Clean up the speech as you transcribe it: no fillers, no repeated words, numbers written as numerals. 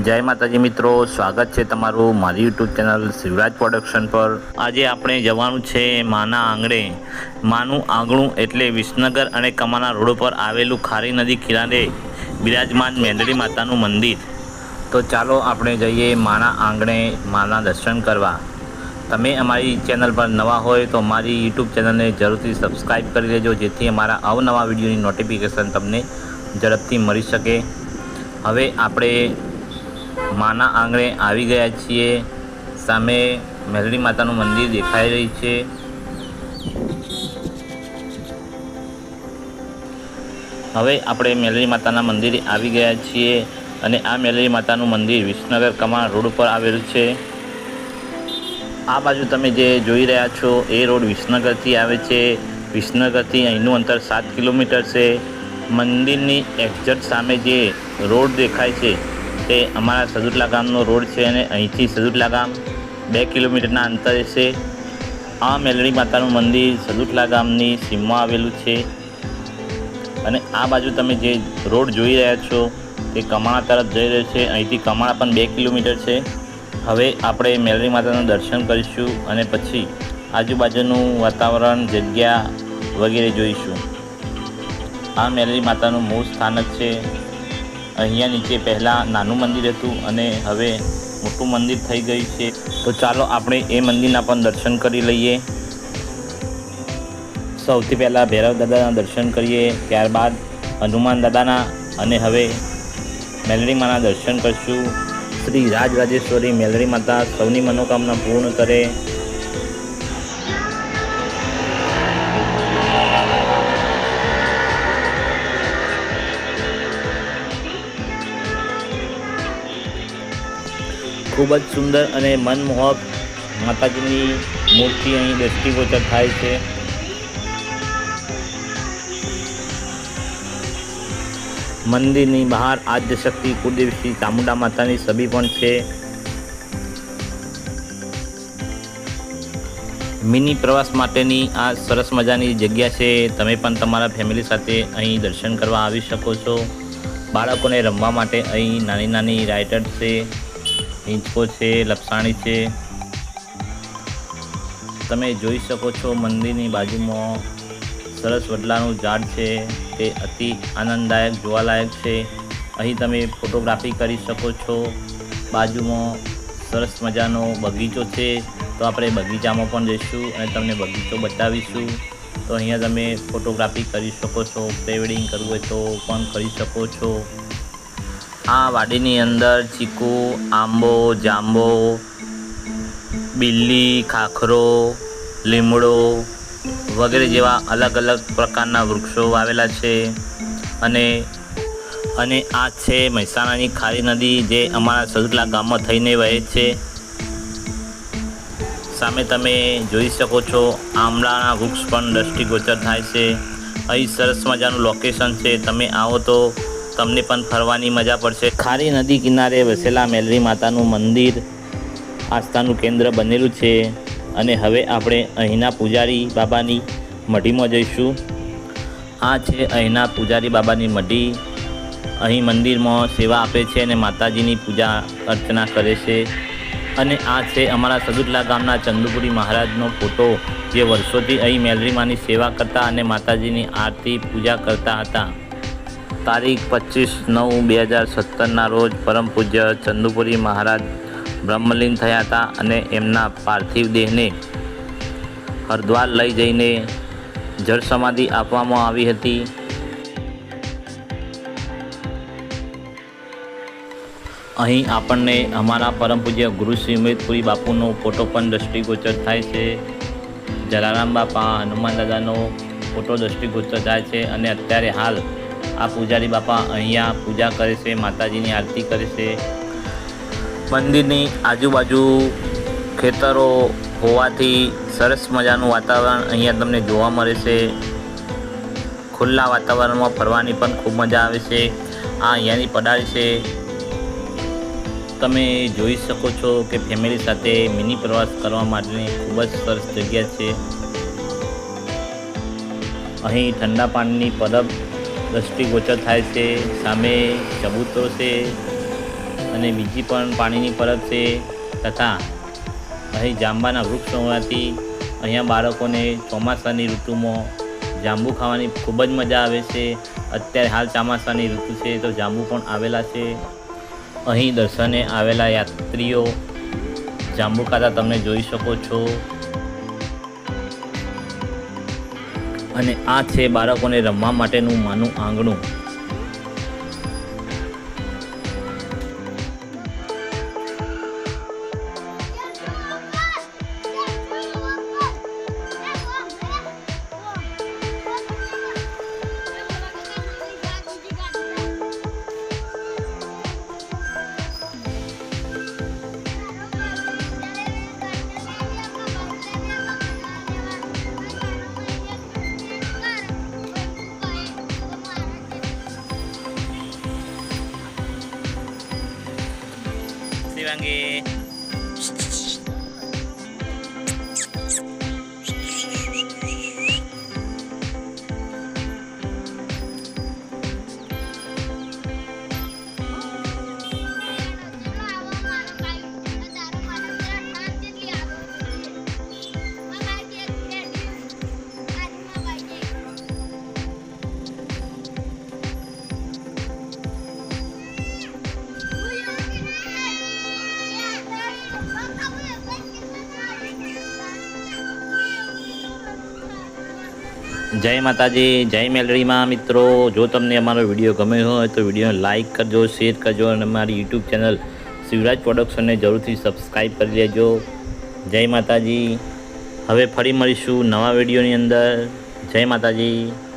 જય માતાજી મિત્રો, સ્વાગત છે તમારું મારી યુટ્યુબ ચેનલ શિવરાજ પ્રોડક્શન પર। આજે આપણે જવાનું છે માના આંગણે। માનું આંગણું એટલે વિસનગર અને કમાના રોડ પર આવેલું ખારી નદી કિનારે બિરાજમાન મેલડી માતાનું મંદિર। તો ચાલો આપણે જઈએ માના આંગણે માના દર્શન કરવા। તમે અમારી ચેનલ પર નવા હોય તો અમારી યુટ્યુબ ચેનલને જરૂરથી સબસ્ક્રાઈબ કરી લેજો, જેથી અમારા અવનવા વિડીયોની નોટિફિકેશન તમને ઝડપથી મળી શકે। હવે આપણે માના આંગણે આવી ગયા છીએ। સામે મેલડી માતાનું મંદિર દેખાઈ રહી છે। હવે આપણે મેલડી માતાના મંદિરે આવી ગયા છીએ અને આ મેલડી માતાનું મંદિર વિસનગર કમાન રોડ ઉપર આવેલું છે। આ બાજુ તમે જે જોઈ રહ્યા છો એ રોડ વિસનગરથી આવે છે। વિસનગરથી અહીંનું અંતર 7 કિલોમીટર છે। મંદિરની એક્ઝેક્ટ સામે જે રોડ દેખાય છે તે અમારા સદુટલા ગામનો રોડ છે અને અહીંથી સદુટલા ગામ 2 કિલોમીટરના અંતરે છે। આ મેલડી માતાનું મંદિર સદુટલા ગામની સીમમાં આવેલું છે અને આ બાજુ તમે જે રોડ જોઈ રહ્યા છો તે કમાણા તરફ જઈ રહ્યો છે। અહીંથી કમાણા પણ 2 કિલોમીટર છે। હવે આપણે મેલડી માતાનું દર્શન કરીશું અને પછી આજુબાજુનું વાતાવરણ, જગ્યા વગેરે જોઈશું। આ મેલડી માતાનું મૂળ સ્થાનક છે। અહીંયા નીચે પહેલાં નાનું મંદિર હતું અને હવે મોટું મંદિર થઈ ગયું છે। તો ચાલો આપણે એ મંદિરના પણ દર્શન કરી લઈએ। સૌથી પહેલાં ભૈરવ દાદાના દર્શન કરીએ, ત્યારબાદ હનુમાન દાદાના અને હવે મેલડી માના દર્શન કરીશું। શ્રી રાજરાજેશ્વરી મેલડી માતા સૌની મનોકામના પૂર્ણ કરે। ખૂબ જ સુંદર અને મનમોહક માતાજીની મૂર્તિ અહીં દ્રષ્ટિગોચર થાય છે। મંદિરની બહાર આદ્યશક્તિ કુળદેવી શ્રી ચામુંડા માતાની છબી પણ છે। મિની પ્રવાસ માટેની આ સરસ મજાની જગ્યા છે। તમે પણ તમારા ફેમિલી સાથે અહીં દર્શન કરવા આવી શકો છો। બાળકોને રમવા માટે અહીં નાની નાની રાઇડર છે, હિંચકો છે, લપસાણી છે। તમે જોઈ શકો છો મંદિરની બાજુમાં સરસ વડલાનું ઝાડ છે, તે અતિ આનંદદાયક જોવાલાયક છે। અહીં તમે ફોટોગ્રાફી કરી શકો છો। બાજુમાં સરસ મજાનો બગીચો છે, તો આપણે બગીચામાં પણ જઈશું અને તમને બગીચો બતાવીશું। તો અહીંયા તમે ફોટોગ્રાફી કરી શકો છો, પ્રી વેડિંગ કરવું હોય તો પણ કરી શકો છો। આ વાડીની અંદર ચીકુ, આંબો, જાંબો, બિલ્લી, ખાખરો, લીમડો વગેરે જેવા અલગ અલગ પ્રકારના વૃક્ષો વાવેલા છે અને આ છે મહેસાણાની ખારી નદી, જે અમારા સદુટલા ગામમાં થઈને વહે છે। સામે તમે જોઈ શકો છો આંબલાના વૃક્ષ પણ દ્રષ્ટિગોચર થાય છે। અહીં સરસ મજાનું લોકેશન છે, તમે આવો તો તમને પણ ફરવાની મજા પડશે। ખારી નદી કિનારે વસેલા મેલડી માતાનું મંદિર આસ્થાનું કેન્દ્ર બનેલું છે અને હવે આપણે અહીંના પૂજારી બાબાની મઢીમાં જઈશું। આ છે અહીંના પૂજારી બાબાની મઢી। અહીં મંદિરમાં સેવા આપે છે અને માતાજીની પૂજા અર્ચના કરે છે અને આ છે અમારા સદુટલા ગામના ચંદુપુરી મહારાજનો ફોટો, જે વર્ષોથી અહીં મેલડી માની સેવા કરતા અને માતાજીની આરતી પૂજા કરતા હતા। તારીખ 25/9/2017ના રોજ પરમ પૂજ્ય ચંદુપુરી મહારાજ બ્રહ્મલીન થયા હતા અને એમના પાર્થિવ દેહને હરિદ્વાર લઈ જઈને જળ સમાધિ આપવામાં આવી હતી। અહીં આપણને અમારા પરમ પૂજ્ય ગુરુ શ્રી ઉમેદપુરી બાપુનો ફોટો પણ દ્રષ્ટિગોચર થાય છે। જલારામ બાપા, હનુમાન દાદાનો ફોટો દ્રષ્ટિગોચર થાય છે અને અત્યારે હાલ આ પૂજારી બાપા અહીંયા પૂજા કરે છે, માતાજીની આરતી કરે છે। મંદિરની આજુબાજુ ખેતરો હોવાથી સરસ મજાનું વાતાવરણ અહીંયા તમને જોવા મળે છે। ખુલ્લા વાતાવરણમાં ફરવાની પણ ખૂબ મજા આવે છે। આ અહીંયાની પડાળી છે, તમે જોઈ શકો છો કે ફેમિલી સાથે મિની પ્રવાસ કરવા માટેની ખૂબ જ સરસ જગ્યા છે। અહીં ઠંડા પાણીની પરબ દ્રષ્ટિગોચર થાય છે। સામે ચબૂતરો છે અને બીજી પણ પાણીની પરબ છે તથા અહીં જાંબાના વૃક્ષ હોવાથી અહીંયા બાળકોને ચોમાસાની ઋતુમાં જાંબુ ખાવાની ખૂબ જ મજા આવે છે. અત્યારે હાલ ચોમાસાની ઋતુ છે તો જાંબુ પણ આવેલા છે. અહીં દર્શને આવેલા યાત્રીઓ જાંબુ ખાતા તમે જોઈ શકો છો. અને આ છે બાળકોને રમવા માટેનું નાનું આંગણું. Siwangi. જય માતાજી, જય મેલડીમાં. મિત્રો, જો તમને અમારો વિડીયો ગમ્યો હોય તો વિડીયોને લાઇક કરજો, શેર કરજો અને અમારી યુટ્યુબ ચેનલ શિવરાજ પ્રોડક્શનને જરૂરથી સબસ્ક્રાઈબ કરી લેજો. જય માતાજી. હવે ફરી મળીશું નવા વિડીયોની અંદર. જય માતાજી.